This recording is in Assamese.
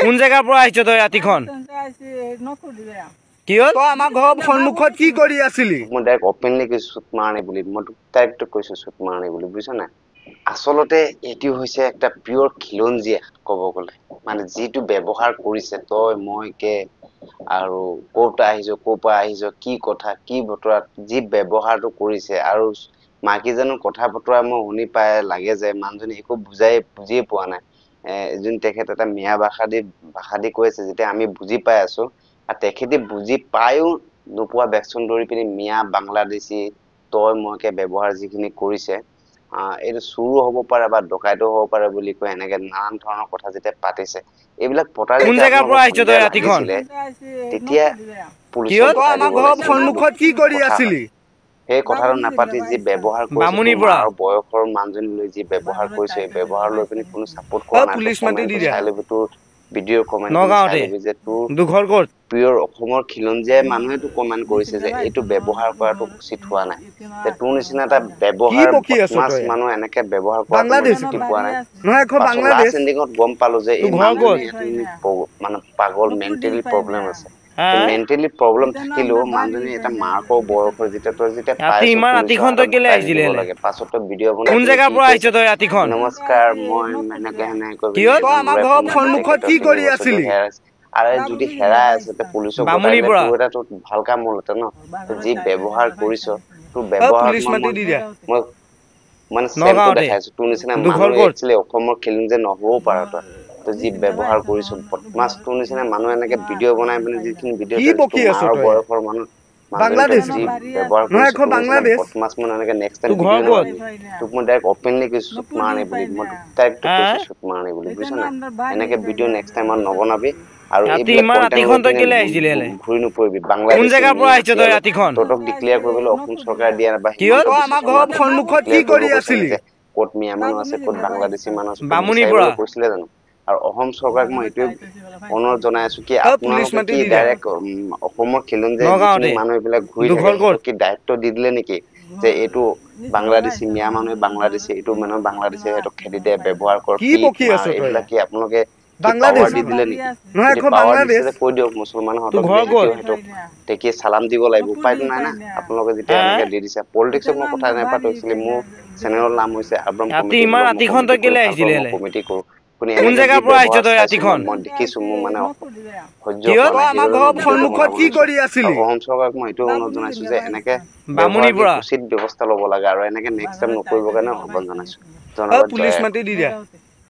কোন জায়গাৰ পৰা আহিছ তই ৰাতিখন কি হ'ল তই আমাৰ ঘৰৰ সন্মুখত কি কৰি আছিলি মই ডাইৰেক্ট ওপেনলি কৈছো সুত মাৰণি বুলি মই ডাইৰেক্ট কৈছো সুত মাৰণি বুলি বুজিছ না আসলতে এটি হৈছে একটা পিওৰ খিলঞ্জিয়া কব গলে মানে যেটো ব্যৱহাৰ কৰিছে তই মই কে আৰু কোটা আহিছো কোপা আহিছো কি কথা কি বতৰা যি ব্যৱহাৰটো কৰিছে আৰু মাকি জানো কথা বতৰা মই শুনি পায় লাগে যে মানুহজনী একো বুজিয়ে পোৱা নাই এজন তেখেত এটা মিয়া ভাষা দি কৈছে যেতে আমি বুজি পাই আছো আৰু তেখেতে বুজি পায়ও নোপোৱা ভেকচন দৰি পিনি মিয়া বাংলাদেশী তই মইকে ব্যৱহাৰ যিখিনি কৰিছে এইটো চুৰু হ'ব পাৰে বা ডকাইতো হ'ব পাৰে বুলি কয় এনেকে নানান ধৰণৰ কথা যেতে পাতিছে এইবিলাক পটাৰ কোন জায়গাৰ পৰা আহিছ তই ৰাতিখন তেতিয়া পুলিচে আমাৰ ঘৰৰ সন্মুখত কি কৰি আছিলি এই কথাটো নাপাতি যি ব্যৱহাৰ কৰিছে আৰু বয়সৰ মানুহজনী লৈ যি ব্যৱহাৰ কৰিছে ব্যৱহাৰ লৈ পিনি কোনো সাপোৰ্ট কৰা নাই পুলিচ মাতি দি দিয়া চাই তোৰ ভিডিঅ' কমেন্ট নগাঁওতে যে তোৰ দুঘৰ ক'ত পিওৰ অসমৰ খিলঞ্জিয়াই মানুহেটো কমেন্ট কৰিছে যে এইটো ব্যৱহাৰ কৰাটো উচিত হোৱা নাই যে তোৰ নিচিনা এটা ব্যৱহাৰ মাছ মানুহ এনেকে ব্যৱহাৰ কৰাটো উচিত হোৱা নাই বাংলাদেশ এণ্ডিঙত গম পালো যে এই মানে পাগল মেন্টালি প্ৰব্লেম আছে মেন্টালি প্ৰব্লেম থাকিলেও মানুহজনী এটা মাকৰ বয়সৰ যেতিয়া তই যেতিয়া ৰাতি ইমান ৰাতিখন তই কেলে আহিছিলি লাগে পাছত ভিডিঅ' বনাই কোন জায়গাৰ পৰা আহিছ তই ৰাতিখন নমস্কাৰ মই এনেকে কি হ'ল তই আমাৰ ঘৰৰ সন্মুখত কি কৰি আছিলি আৰু যদি হেৰাই আছে তে পুলিচক বতাইলে তোৰ এটা তো ভাল কাম হলতে ন যি ব্যৱহাৰ কৰিছ তোৰ ব্যৱহাৰ মই মানে চেম্পল দেখাইছো তোৰ নিচিনা মানুহ একচুয়ালি অসমৰ খিলঞ্জিয়া নহবও পাৰ তই যি ব্যৱহাৰ কৰিছ বদমাছ তোৰ নিচিনা মানুহ এনেকে ভিডিঅ' বনাই পিনে যিখিনি ভিডিঅ' মাৰ বয়সৰ মানুহ বাংলাদেশ ব্যৱহাৰ কৰিছ বাংলাদেশ বদমাছ মানুহ এনেকে নেক্সট টাইম ভিডিঅ' তোক মই ডাইৰেক্ট ওপেনলি কৈছো সুত মাৰণি বুলি মই ডাইৰেক্ট কৈছো সুত মাৰণি বুলি বুজিছ না এনেকে ভিডিঅ' নেক্সট টাইম নবনাবি আৰু ইমান ৰাতিখন তই কেলে আহিছিলি এলে ঘূৰি নপৰিবি বাংলাদেশ কোন জায়গাৰ পৰা আহিছ তই ৰাতিখন তোক ডিক্লেয়াৰ কৰিবলৈ অসম চৰকাৰ দিয়া বা কি হ'ল তই আমাৰ ঘৰৰ সন্মুখত কি কৰি আছিলি ক'ত মিয়া মানুহ আছে ক'ত বাংলাদেশী মানুহ আছে বামুণীৰ পৰা কৈছিলে জানো আৰু অসম চৰকাৰক মই এইটোৱে অনুৰোধ জনাই আছো কি আপোনালোকে কি ডাইৰেক্ট অসমৰ খিলঞ্জিয়া মানুহ এইবিলাক ঘূৰি থাকে কি দায়িত্ব দি দিলে নেকি যে এইটো বাংলাদেশী মিয়া মানুহে বাংলাদেশী এইটো মানুহ বাংলাদেশী সিহঁতক খেদি দিয়ে ব্যৱহাৰ কৰ এইবিলাক কি আপোনালোকে বাংলাদেশ দি দিলে নেকি বাংলাদেশ কৈ দিয়ক মুছলমানহঁতক তেকিয়ে সালাম দিব লাগিব উপায়টো নাই না আপোনালোকে যেতিয়া এনেকে দি দিছে পলিটিক্সক মই কথা নাপাতো একচুৱেলি মোৰ চেনেলৰ নাম হৈছে আব্ৰাম কমিটি কৰো কোন জায়গাৰ পৰা আহিছ তই ৰাতিখন মই দেখিছো মোৰ মানে সন্মুখত কি কৰি আছিলি অসম চৰকাৰক মই এইটো অনুৰোধ জনাইছো যে এনেকে বামুণীৰ পৰা উচিত ব্যৱস্থা ল'ব লাগে আৰু এনেকে নেক্সট টাইম নকৰিব কাৰণে আহ্বান জনাইছো পুলিচ মাতি দি দিয়া